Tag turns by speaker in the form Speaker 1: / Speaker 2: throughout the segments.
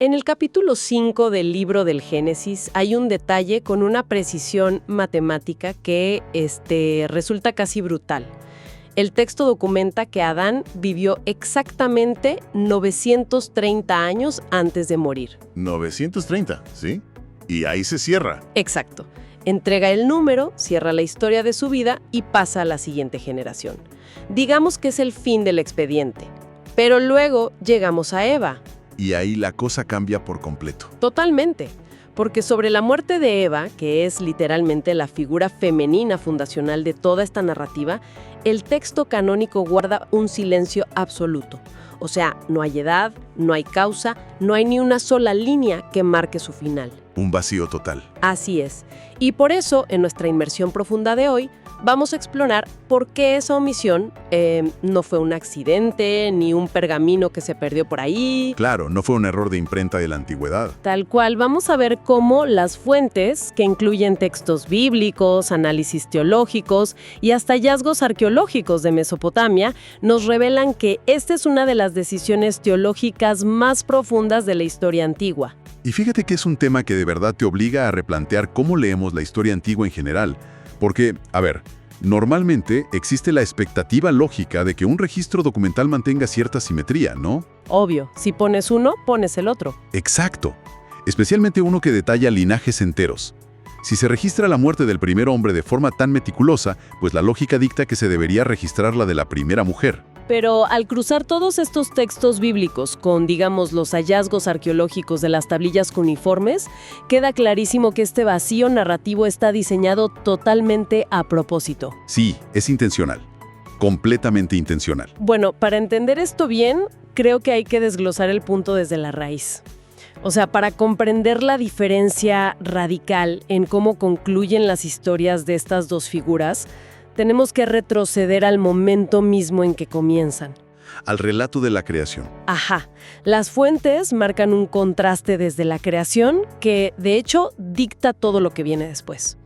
Speaker 1: En el capítulo 5 del libro del Génesis hay un detalle con una precisión matemática que resulta casi brutal. El texto documenta que Adán vivió exactamente 930 años antes de morir.
Speaker 2: 930, ¿sí? Y ahí se cierra.
Speaker 1: Exacto. Entrega el número, cierra la historia de su vida y pasa a la siguiente generación. Digamos que es el fin del expediente. Pero luego llegamos a Eva.
Speaker 2: Y ahí la cosa cambia por completo.
Speaker 1: Totalmente, porque sobre la muerte de Eva, que es literalmente la figura femenina fundacional de toda esta narrativa, el texto canónico guarda un silencio absoluto. O sea, no hay edad, no hay causa, no hay ni una sola línea que marque su final.
Speaker 2: Un vacío total.
Speaker 1: Así es. Y por eso, en nuestra inmersión profunda de hoy, vamos a explorar por qué esa omisión no fue un accidente, ni un pergamino que se perdió por ahí.
Speaker 2: Claro, no fue un error de imprenta de la antigüedad.
Speaker 1: Tal cual, vamos a ver cómo las fuentes, que incluyen textos bíblicos, análisis teológicos y hasta hallazgos arqueológicos de Mesopotamia, nos revelan que esta es una de las decisiones teológicas más profundas de la historia antigua.
Speaker 2: Y fíjate que es un tema que de verdad te obliga a replantear cómo leemos la historia antigua en general. Porque, a ver, normalmente existe la expectativa lógica de que un registro documental mantenga cierta simetría, ¿no?
Speaker 1: Obvio, si pones uno, pones el otro.
Speaker 2: Exacto. Especialmente uno que detalla linajes enteros. Si se registra la muerte del primer hombre de forma tan meticulosa, pues la lógica dicta que se debería registrar la de la primera mujer.
Speaker 1: Pero al cruzar todos estos textos bíblicos con, digamos, los hallazgos arqueológicos de las tablillas cuneiformes, queda clarísimo que este vacío narrativo está diseñado totalmente a propósito.
Speaker 2: Sí, es intencional. Completamente intencional.
Speaker 1: Bueno, para entender esto bien, creo que hay que desglosar el punto desde la raíz. O sea, para comprender la diferencia radical en cómo concluyen las historias de estas dos figuras, tenemos que retroceder al momento mismo en que comienzan.
Speaker 2: Al relato de la creación.
Speaker 1: Ajá. Las fuentes marcan un contraste desde la creación que, de hecho, dicta todo lo que viene después.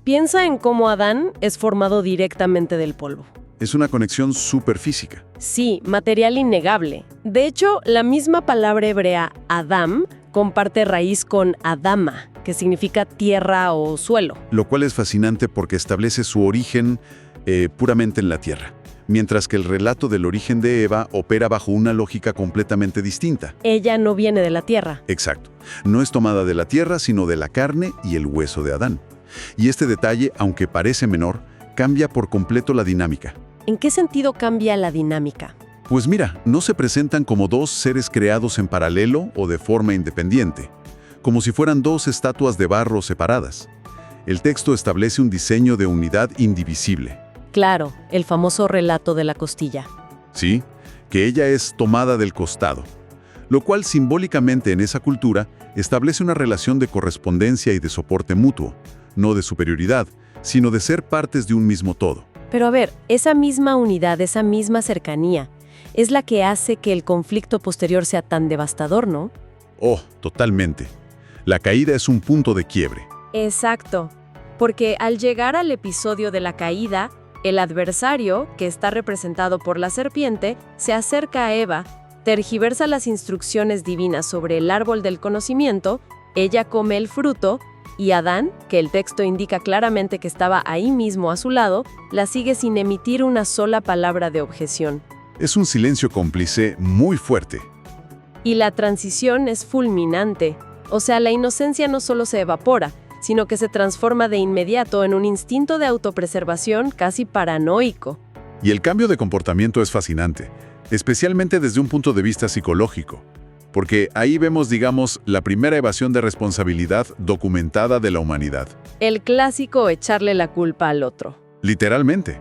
Speaker 1: Piensa en cómo Adán es formado directamente del polvo.
Speaker 2: Es una conexión superfísica.
Speaker 1: Sí, material innegable. De hecho, la misma palabra hebrea Adam comparte raíz con Adama, que significa tierra o suelo.
Speaker 2: Lo cual es fascinante porque establece su origen puramente en la tierra, mientras que el relato del origen de Eva opera bajo una lógica completamente distinta.
Speaker 1: Ella no viene de la tierra.
Speaker 2: Exacto. No es tomada de la tierra, sino de la carne y el hueso de Adán. Y este detalle, aunque parece menor, cambia por completo la dinámica.
Speaker 1: ¿En qué sentido cambia la dinámica?
Speaker 2: Pues mira, no se presentan como dos seres creados en paralelo o de forma independiente, como si fueran dos estatuas de barro separadas. El texto establece un diseño de unidad indivisible.
Speaker 1: Claro, el famoso relato de la costilla.
Speaker 2: Sí, que ella es tomada del costado, lo cual simbólicamente en esa cultura establece una relación de correspondencia y de soporte mutuo, no de superioridad, sino de ser partes de un mismo todo.
Speaker 1: Pero a ver, esa misma unidad, esa misma cercanía, es la que hace que el conflicto posterior sea tan devastador, ¿no?
Speaker 2: Oh, totalmente. La caída es un punto de quiebre.
Speaker 1: Exacto, porque al llegar al episodio de la caída, el adversario, que está representado por la serpiente, se acerca a Eva, tergiversa las instrucciones divinas sobre el árbol del conocimiento, ella come el fruto, y Adán, que el texto indica claramente que estaba ahí mismo a su lado, la sigue sin emitir una sola palabra de objeción.
Speaker 2: Es un silencio cómplice muy fuerte.
Speaker 1: Y la transición es fulminante. O sea, la inocencia no solo se evapora, sino que se transforma de inmediato en un instinto de autopreservación casi paranoico.
Speaker 2: Y el cambio de comportamiento es fascinante, especialmente desde un punto de vista psicológico, porque ahí vemos, digamos, la primera evasión de responsabilidad documentada de la humanidad.
Speaker 1: El clásico echarle la culpa al otro.
Speaker 2: Literalmente.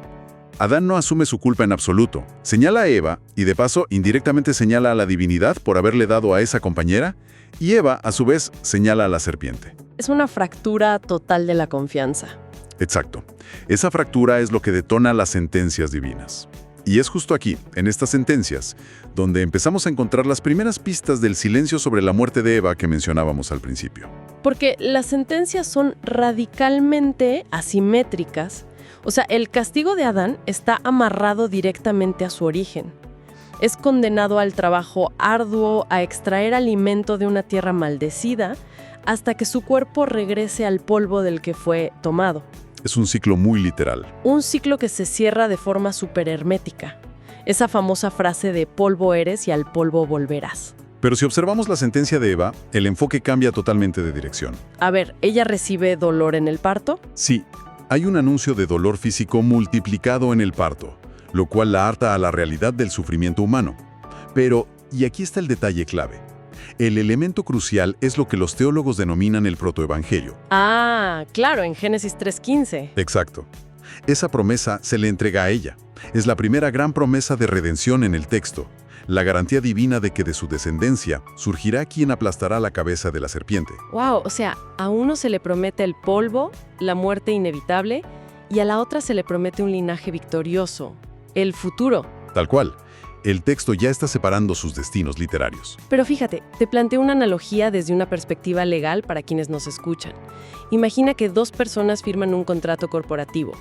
Speaker 2: Adán no asume su culpa en absoluto. Señala a Eva y de paso indirectamente señala a la divinidad por haberle dado a esa compañera, y Eva, a su vez, señala a la serpiente.
Speaker 1: Es una fractura total de la confianza.
Speaker 2: Exacto. Esa fractura es lo que detona las sentencias divinas. Y es justo aquí, en estas sentencias, donde empezamos a encontrar las primeras pistas del silencio sobre la muerte de Eva que mencionábamos al principio.
Speaker 1: Porque las sentencias son radicalmente asimétricas. O sea, el castigo de Adán está amarrado directamente a su origen. Es condenado al trabajo arduo, a extraer alimento de una tierra maldecida, hasta que su cuerpo regrese al polvo del que fue tomado.
Speaker 2: Es un ciclo muy literal.
Speaker 1: Un ciclo que se cierra de forma súper hermética. Esa famosa frase de polvo eres y al polvo volverás.
Speaker 2: Pero si observamos la sentencia de Eva, el enfoque cambia totalmente de dirección.
Speaker 1: A ver, ¿ella recibe dolor en el parto?
Speaker 2: Sí, hay un anuncio de dolor físico multiplicado en el parto, lo cual la ata a la realidad del sufrimiento humano. Pero, y aquí está el detalle clave, el elemento crucial es lo que los teólogos denominan el protoevangelio.
Speaker 1: Ah, claro, en Génesis 3:15.
Speaker 2: Exacto. Esa promesa se le entrega a ella. Es la primera gran promesa de redención en el texto, la garantía divina de que de su descendencia surgirá quien aplastará la cabeza de la serpiente.
Speaker 1: Wow, o sea, a uno se le promete el polvo, la muerte inevitable, y a la otra se le promete un linaje victorioso, el futuro.
Speaker 2: Tal cual. El texto ya está separando sus destinos literarios.
Speaker 1: Pero fíjate, te planteo una analogía desde una perspectiva legal para quienes nos escuchan. Imagina que dos personas firman un contrato corporativo,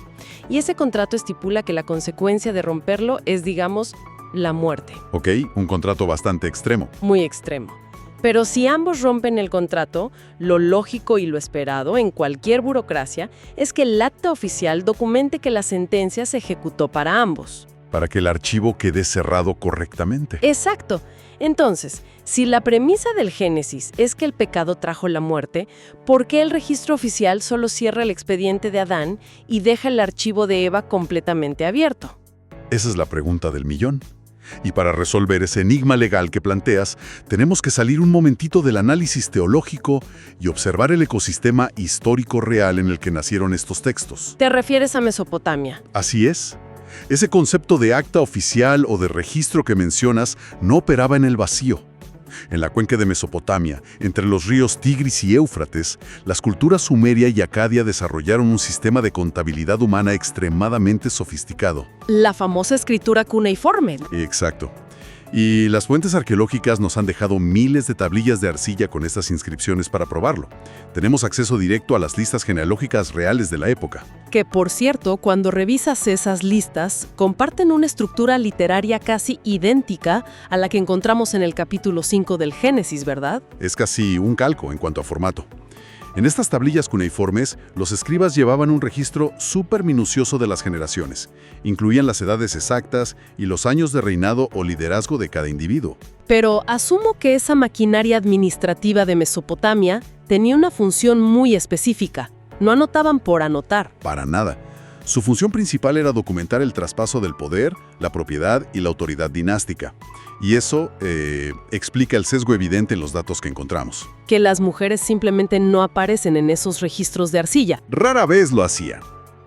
Speaker 1: y ese contrato estipula que la consecuencia de romperlo es, digamos, la muerte.
Speaker 2: Ok, un contrato bastante extremo.
Speaker 1: Muy extremo. Pero si ambos rompen el contrato, lo lógico y lo esperado en cualquier burocracia es que el acta oficial documente que la sentencia se ejecutó para ambos.
Speaker 2: Para que el archivo quede cerrado correctamente.
Speaker 1: Exacto. Entonces, si la premisa del Génesis es que el pecado trajo la muerte, ¿por qué el registro oficial solo cierra el expediente de Adán y deja el archivo de Eva completamente abierto?
Speaker 2: Esa es la pregunta del millón. Y para resolver ese enigma legal que planteas, tenemos que salir un momentito del análisis teológico y observar el ecosistema histórico real en el que nacieron estos textos.
Speaker 1: ¿Te refieres a Mesopotamia?
Speaker 2: Así es. Ese concepto de acta oficial o de registro que mencionas no operaba en el vacío. En la cuenca de Mesopotamia, entre los ríos Tigris y Éufrates, las culturas sumeria y acadia desarrollaron un sistema de contabilidad humana extremadamente sofisticado.
Speaker 1: La famosa escritura cuneiforme.
Speaker 2: Exacto. Y las fuentes arqueológicas nos han dejado miles de tablillas de arcilla con estas inscripciones para probarlo. Tenemos acceso directo a las listas genealógicas reales de la época.
Speaker 1: Que, por cierto, cuando revisas esas listas, comparten una estructura literaria casi idéntica a la que encontramos en el capítulo 5 del Génesis, ¿verdad?
Speaker 2: Es casi un calco en cuanto a formato. En estas tablillas cuneiformes, los escribas llevaban un registro súper minucioso de las generaciones. Incluían las edades exactas y los años de reinado o liderazgo de cada individuo.
Speaker 1: Pero asumo que esa maquinaria administrativa de Mesopotamia tenía una función muy específica. No anotaban por anotar.
Speaker 2: Para nada. Su función principal era documentar el traspaso del poder, la propiedad y la autoridad dinástica. Y eso explica el sesgo evidente en los datos que encontramos.
Speaker 1: Que las mujeres simplemente no aparecen en esos registros de arcilla.
Speaker 2: Rara vez lo hacían.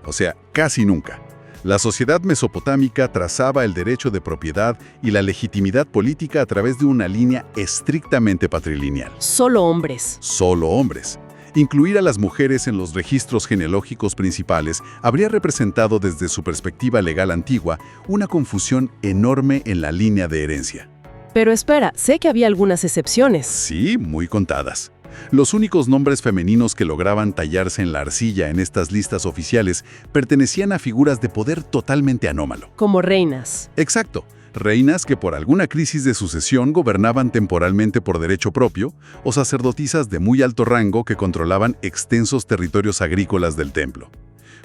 Speaker 2: O sea, casi nunca. La sociedad mesopotámica trazaba el derecho de propiedad y la legitimidad política a través de una línea estrictamente patrilineal.
Speaker 1: Solo hombres.
Speaker 2: Solo hombres. Incluir a las mujeres en los registros genealógicos principales habría representado desde su perspectiva legal antigua una confusión enorme en la línea de herencia.
Speaker 1: Pero espera, sé que había algunas excepciones.
Speaker 2: Sí, muy contadas. Los únicos nombres femeninos que lograban tallarse en la arcilla en estas listas oficiales pertenecían a figuras de poder totalmente anómalo.
Speaker 1: Como reinas.
Speaker 2: Exacto. Reinas que por alguna crisis de sucesión gobernaban temporalmente por derecho propio, o sacerdotisas de muy alto rango que controlaban extensos territorios agrícolas del templo.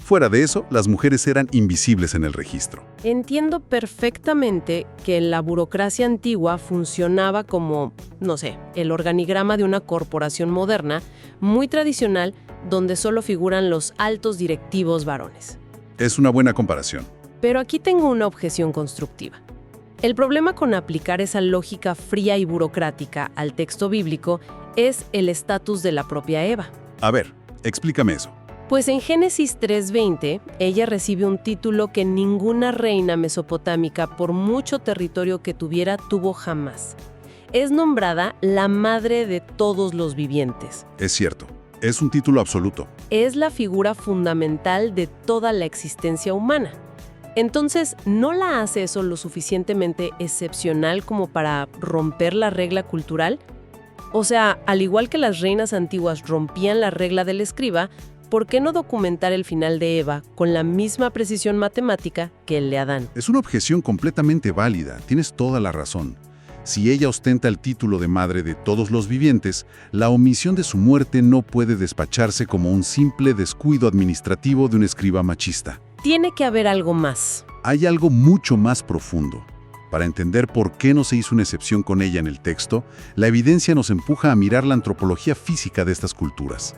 Speaker 2: Fuera de eso, las mujeres eran invisibles en el registro.
Speaker 1: Entiendo perfectamente que la burocracia antigua funcionaba como, no sé, el organigrama de una corporación moderna, muy tradicional, donde solo figuran los altos directivos varones.
Speaker 2: Es una buena comparación.
Speaker 1: Pero aquí tengo una objeción constructiva. El problema con aplicar esa lógica fría y burocrática al texto bíblico es el estatus de la propia Eva.
Speaker 2: A ver, explícame eso.
Speaker 1: Pues en Génesis 3:20, ella recibe un título que ninguna reina mesopotámica, por mucho territorio que tuviera, tuvo jamás. Es nombrada la madre de todos los vivientes.
Speaker 2: Es cierto, es un título absoluto.
Speaker 1: Es la figura fundamental de toda la existencia humana. Entonces, ¿no la hace eso lo suficientemente excepcional como para romper la regla cultural? O sea, al igual que las reinas antiguas rompían la regla del escriba, ¿por qué no documentar el final de Eva con la misma precisión matemática que el de Adán?
Speaker 2: Es una objeción completamente válida, tienes toda la razón. Si ella ostenta el título de madre de todos los vivientes, la omisión de su muerte no puede despacharse como un simple descuido administrativo de un escriba machista.
Speaker 1: Tiene que haber algo más.
Speaker 2: Hay algo mucho más profundo. Para entender por qué no se hizo una excepción con ella en el texto, la evidencia nos empuja a mirar la antropología física de estas culturas.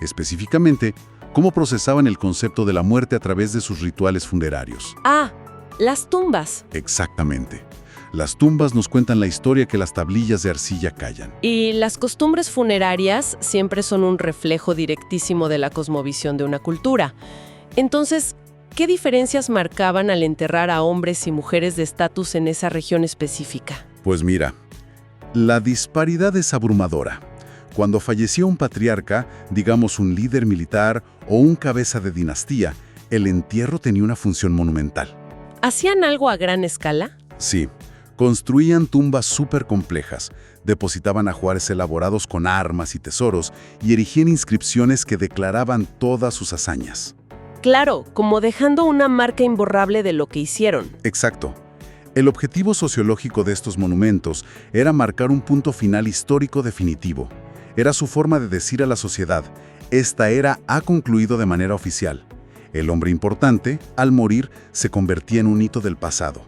Speaker 2: Específicamente, cómo procesaban el concepto de la muerte a través de sus rituales funerarios.
Speaker 1: Ah, las tumbas.
Speaker 2: Exactamente. Las tumbas nos cuentan la historia que las tablillas de arcilla callan.
Speaker 1: Y las costumbres funerarias siempre son un reflejo directísimo de la cosmovisión de una cultura. Entonces, ¿qué diferencias marcaban al enterrar a hombres y mujeres de estatus en esa región específica?
Speaker 2: Pues mira, la disparidad es abrumadora. Cuando falleció un patriarca, digamos un líder militar o un cabeza de dinastía, el entierro tenía una función monumental.
Speaker 1: ¿Hacían algo a gran escala?
Speaker 2: Sí. Construían tumbas súper complejas, depositaban ajuares elaborados con armas y tesoros y erigían inscripciones que declaraban todas sus hazañas.
Speaker 1: Claro, como dejando una marca imborrable de lo que hicieron.
Speaker 2: Exacto. El objetivo sociológico de estos monumentos era marcar un punto final histórico definitivo. Era su forma de decir a la sociedad, esta era ha concluido de manera oficial. El hombre importante, al morir, se convertía en un hito del pasado.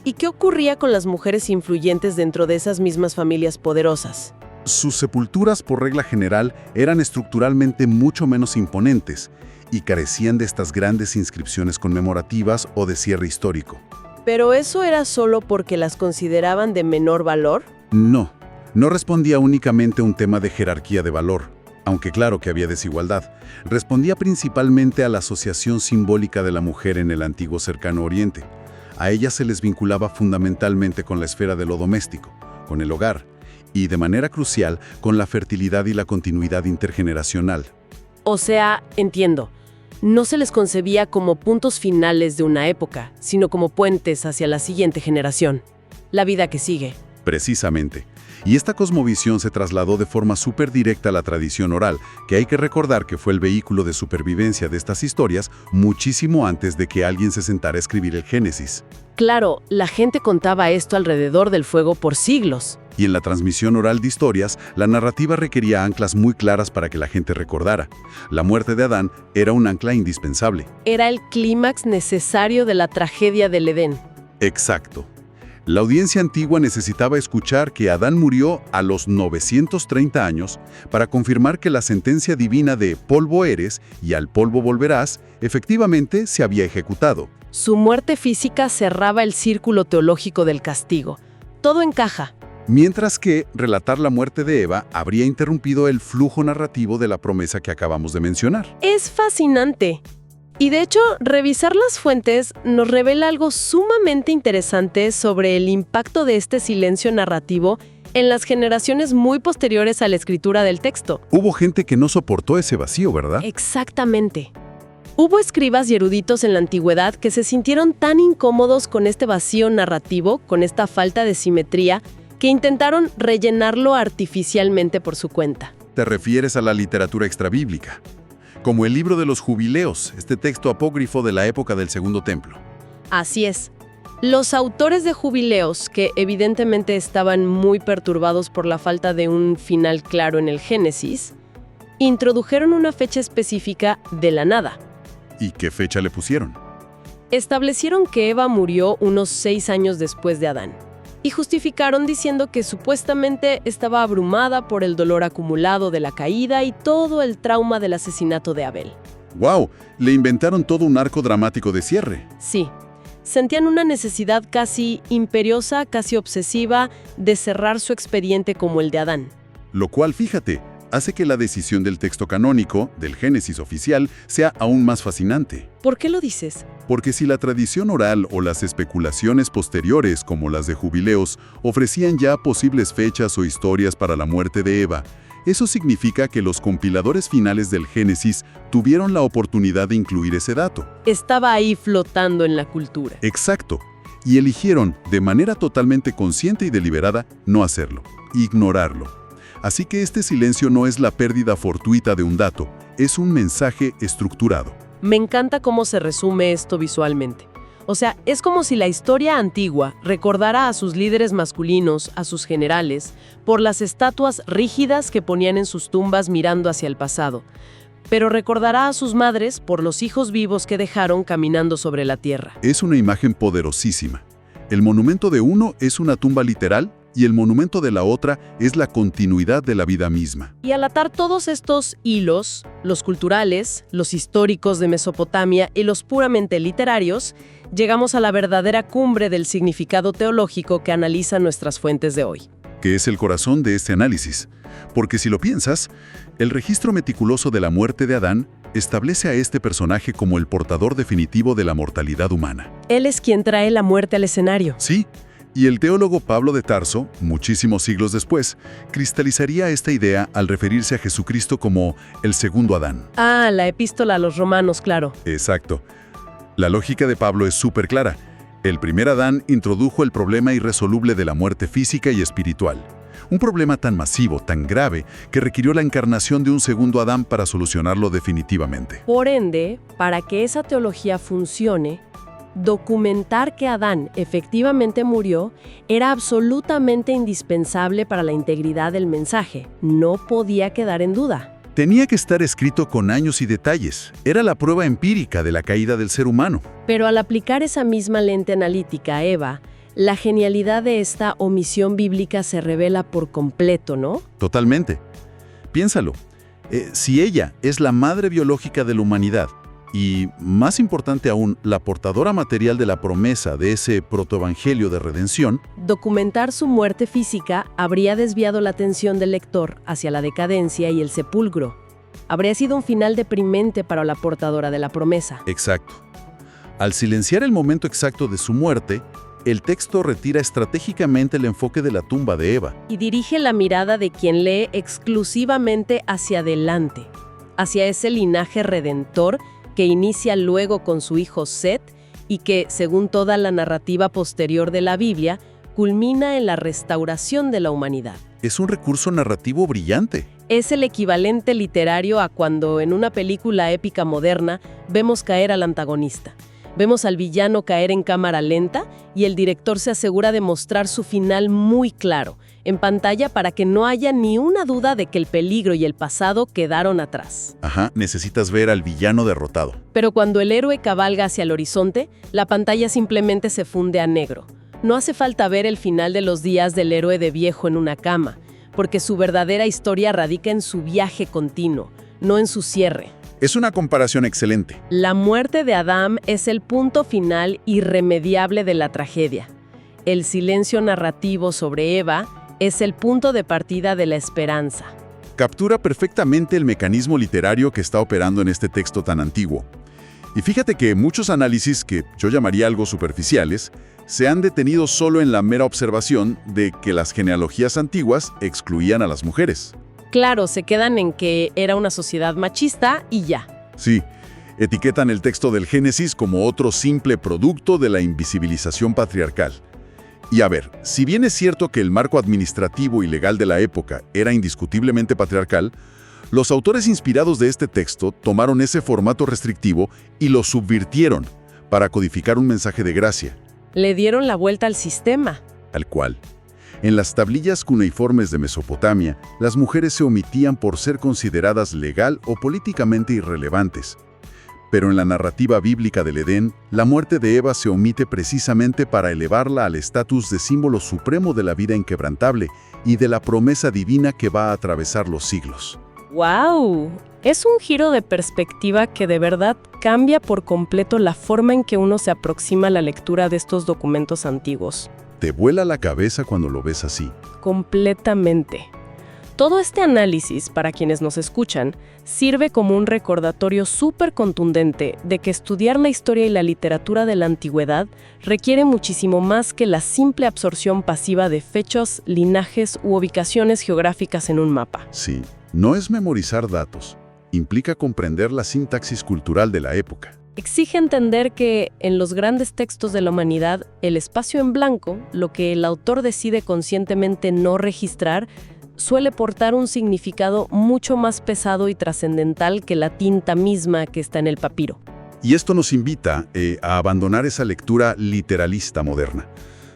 Speaker 1: ¿Y qué ocurría con las mujeres influyentes dentro de esas mismas familias poderosas?
Speaker 2: Sus sepulturas, por regla general, eran estructuralmente mucho menos imponentes y carecían de estas grandes inscripciones conmemorativas o de cierre histórico.
Speaker 1: ¿Pero eso era solo porque las consideraban de menor valor?
Speaker 2: No respondía únicamente a un tema de jerarquía de valor, aunque claro que había desigualdad. Respondía principalmente a la asociación simbólica de la mujer en el antiguo Cercano Oriente. A ellas se les vinculaba fundamentalmente con la esfera de lo doméstico, con el hogar, y de manera crucial con la fertilidad y la continuidad intergeneracional.
Speaker 1: O sea, entiendo, no se les concebía como puntos finales de una época, sino como puentes hacia la siguiente generación, la vida que sigue.
Speaker 2: Precisamente. Y esta cosmovisión se trasladó de forma súper directa a la tradición oral, que hay que recordar que fue el vehículo de supervivencia de estas historias muchísimo antes de que alguien se sentara a escribir el Génesis.
Speaker 1: Claro, la gente contaba esto alrededor del fuego por siglos.
Speaker 2: Y en la transmisión oral de historias, la narrativa requería anclas muy claras para que la gente recordara. La muerte de Adán era un ancla indispensable.
Speaker 1: Era el clímax necesario de la tragedia del Edén.
Speaker 2: Exacto. La audiencia antigua necesitaba escuchar que Adán murió a los 930 años para confirmar que la sentencia divina de polvo eres y al polvo volverás efectivamente se había ejecutado.
Speaker 1: Su muerte física cerraba el círculo teológico del castigo. Todo encaja.
Speaker 2: Mientras que relatar la muerte de Eva habría interrumpido el flujo narrativo de la promesa que acabamos de mencionar.
Speaker 1: Es fascinante. Y de hecho, revisar las fuentes nos revela algo sumamente interesante sobre el impacto de este silencio narrativo en las generaciones muy posteriores a la escritura del texto.
Speaker 2: Hubo gente que no soportó ese vacío, ¿verdad?
Speaker 1: Exactamente. Hubo escribas y eruditos en la antigüedad que se sintieron tan incómodos con este vacío narrativo, con esta falta de simetría, que intentaron rellenarlo artificialmente por su cuenta.
Speaker 2: Te refieres a la literatura extrabíblica, como el libro de los Jubileos, este texto apócrifo de la época del Segundo Templo.
Speaker 1: Así es. Los autores de Jubileos, que evidentemente estaban muy perturbados por la falta de un final claro en el Génesis, introdujeron una fecha específica de la nada.
Speaker 2: ¿Y qué fecha le pusieron?
Speaker 1: Establecieron que Eva murió unos 6 años después de Adán. Y justificaron diciendo que supuestamente estaba abrumada por el dolor acumulado de la caída y todo el trauma del asesinato de Abel.
Speaker 2: ¡Wow! Le inventaron todo un arco dramático de cierre.
Speaker 1: Sí. Sentían una necesidad casi imperiosa, casi obsesiva, de cerrar su expediente como el de Adán.
Speaker 2: Lo cual, fíjate, hace que la decisión del texto canónico, del Génesis oficial, sea aún más fascinante.
Speaker 1: ¿Por qué lo dices?
Speaker 2: Porque si la tradición oral o las especulaciones posteriores, como las de Jubileos, ofrecían ya posibles fechas o historias para la muerte de Eva, eso significa que los compiladores finales del Génesis tuvieron la oportunidad de incluir ese dato.
Speaker 1: Estaba ahí flotando en la cultura.
Speaker 2: Exacto. Y eligieron, de manera totalmente consciente y deliberada, no hacerlo, ignorarlo. Así que este silencio no es la pérdida fortuita de un dato, es un mensaje estructurado.
Speaker 1: Me encanta cómo se resume esto visualmente. O sea, es como si la historia antigua recordara a sus líderes masculinos, a sus generales, por las estatuas rígidas que ponían en sus tumbas mirando hacia el pasado, pero recordará a sus madres por los hijos vivos que dejaron caminando sobre la tierra.
Speaker 2: Es una imagen poderosísima. El monumento de uno es una tumba literal y el monumento de la otra es la continuidad de la vida misma.
Speaker 1: Y al atar todos estos hilos, los culturales, los históricos de Mesopotamia y los puramente literarios, llegamos a la verdadera cumbre del significado teológico que analizan nuestras fuentes de hoy.
Speaker 2: Que es el corazón de este análisis. Porque si lo piensas, el registro meticuloso de la muerte de Adán establece a este personaje como el portador definitivo de la mortalidad humana.
Speaker 1: Él es quien trae la muerte al escenario.
Speaker 2: Sí, y el teólogo Pablo de Tarso, muchísimos siglos después, cristalizaría esta idea al referirse a Jesucristo como el segundo Adán.
Speaker 1: Ah, la epístola a los romanos, claro.
Speaker 2: Exacto. La lógica de Pablo es súper clara. El primer Adán introdujo el problema irresoluble de la muerte física y espiritual. Un problema tan masivo, tan grave, que requirió la encarnación de un segundo Adán para solucionarlo definitivamente.
Speaker 1: Por ende, para que esa teología funcione, documentar que Adán efectivamente murió era absolutamente indispensable para la integridad del mensaje. No podía quedar en duda.
Speaker 2: Tenía que estar escrito con años y detalles. Era la prueba empírica de la caída del ser humano.
Speaker 1: Pero al aplicar esa misma lente analítica a Eva, la genialidad de esta omisión bíblica se revela por completo, ¿no?
Speaker 2: Totalmente. Piénsalo. Si ella es la madre biológica de la humanidad y, más importante aún, la portadora material de la promesa de ese protoevangelio de redención,
Speaker 1: documentar su muerte física habría desviado la atención del lector hacia la decadencia y el sepulcro. Habría sido un final deprimente para la portadora de la promesa.
Speaker 2: Exacto. Al silenciar el momento exacto de su muerte, el texto retira estratégicamente el enfoque de la tumba de Eva.
Speaker 1: Y dirige la mirada de quien lee exclusivamente hacia adelante, hacia ese linaje redentor que inicia luego con su hijo Set y que, según toda la narrativa posterior de la Biblia, culmina en la restauración de la humanidad.
Speaker 2: Es un recurso narrativo brillante.
Speaker 1: Es el equivalente literario a cuando en una película épica moderna vemos caer al antagonista. Vemos al villano caer en cámara lenta y el director se asegura de mostrar su final muy claro, en pantalla para que no haya ni una duda de que el peligro y el pasado quedaron atrás.
Speaker 2: Ajá, necesitas ver al villano derrotado.
Speaker 1: Pero cuando el héroe cabalga hacia el horizonte, la pantalla simplemente se funde a negro. No hace falta ver el final de los días del héroe de viejo en una cama, porque su verdadera historia radica en su viaje continuo, no en su cierre.
Speaker 2: Es una comparación excelente.
Speaker 1: La muerte de Adán es el punto final irremediable de la tragedia. El silencio narrativo sobre Eva es el punto de partida de la esperanza.
Speaker 2: Captura perfectamente el mecanismo literario que está operando en este texto tan antiguo. Y fíjate que muchos análisis, que yo llamaría algo superficiales, se han detenido solo en la mera observación de que las genealogías antiguas excluían a las mujeres.
Speaker 1: Claro, se quedan en que era una sociedad machista y ya.
Speaker 2: Sí, etiquetan el texto del Génesis como otro simple producto de la invisibilización patriarcal. Y a ver, si bien es cierto que el marco administrativo y legal de la época era indiscutiblemente patriarcal, los autores inspirados de este texto tomaron ese formato restrictivo y lo subvirtieron para codificar un mensaje de gracia.
Speaker 1: Le dieron la vuelta al sistema.
Speaker 2: Tal cual. En las tablillas cuneiformes de Mesopotamia, las mujeres se omitían por ser consideradas legal o políticamente irrelevantes. Pero en la narrativa bíblica del Edén, la muerte de Eva se omite precisamente para elevarla al estatus de símbolo supremo de la vida inquebrantable y de la promesa divina que va a atravesar los siglos.
Speaker 1: ¡Wow! Es un giro de perspectiva que de verdad cambia por completo la forma en que uno se aproxima a la lectura de estos documentos antiguos.
Speaker 2: Te vuela la cabeza cuando lo ves así.
Speaker 1: Completamente. Todo este análisis, para quienes nos escuchan, sirve como un recordatorio súper contundente de que estudiar la historia y la literatura de la antigüedad requiere muchísimo más que la simple absorción pasiva de fechas, linajes u ubicaciones geográficas en un mapa.
Speaker 2: Sí, no es memorizar datos. Implica comprender la sintaxis cultural de la época.
Speaker 1: Exige entender que, en los grandes textos de la humanidad, el espacio en blanco, lo que el autor decide conscientemente no registrar, suele portar un significado mucho más pesado y trascendental que la tinta misma que está en el papiro.
Speaker 2: Y esto nos invita a abandonar esa lectura literalista moderna,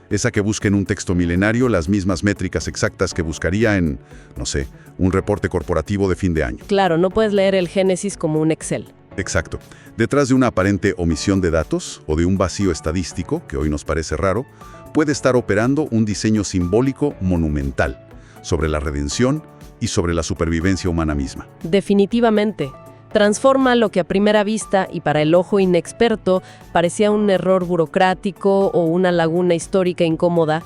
Speaker 2: esa que busca en un texto milenario las mismas métricas exactas que buscaría en, no sé, un reporte corporativo de fin de año.
Speaker 1: Claro, no puedes leer el Génesis como un Excel.
Speaker 2: Exacto. Detrás de una aparente omisión de datos o de un vacío estadístico, que hoy nos parece raro, puede estar operando un diseño simbólico monumental sobre la redención y sobre la supervivencia humana misma.
Speaker 1: Definitivamente. Transforma lo que a primera vista y para el ojo inexperto parecía un error burocrático o una laguna histórica incómoda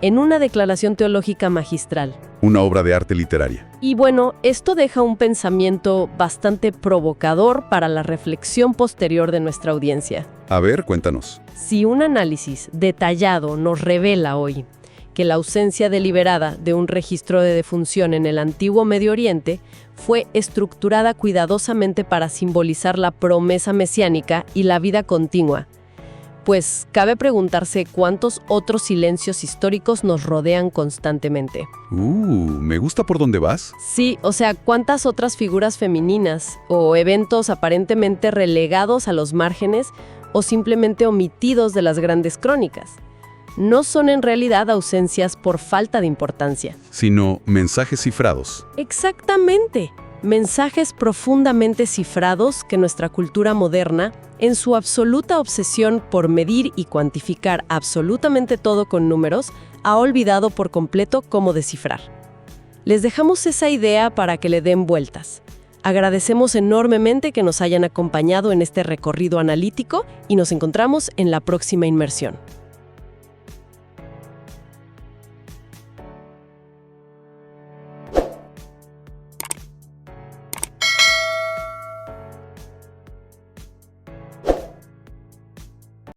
Speaker 1: en una declaración teológica magistral.
Speaker 2: Una obra de arte literaria.
Speaker 1: Y bueno, esto deja un pensamiento bastante provocador para la reflexión posterior de nuestra audiencia.
Speaker 2: A ver, cuéntanos.
Speaker 1: Si un análisis detallado nos revela hoy que la ausencia deliberada de un registro de defunción en el antiguo Medio Oriente fue estructurada cuidadosamente para simbolizar la promesa mesiánica y la vida continua, pues cabe preguntarse cuántos otros silencios históricos nos rodean constantemente.
Speaker 2: Me gusta por dónde vas.
Speaker 1: Sí, o sea, cuántas otras figuras femeninas o eventos aparentemente relegados a los márgenes o simplemente omitidos de las grandes crónicas. No son en realidad ausencias por falta de importancia.
Speaker 2: Sino mensajes cifrados.
Speaker 1: Exactamente. Mensajes profundamente cifrados que nuestra cultura moderna, en su absoluta obsesión por medir y cuantificar absolutamente todo con números, ha olvidado por completo cómo descifrar. Les dejamos esa idea para que le den vueltas. Agradecemos enormemente que nos hayan acompañado en este recorrido analítico y nos encontramos en la próxima inmersión.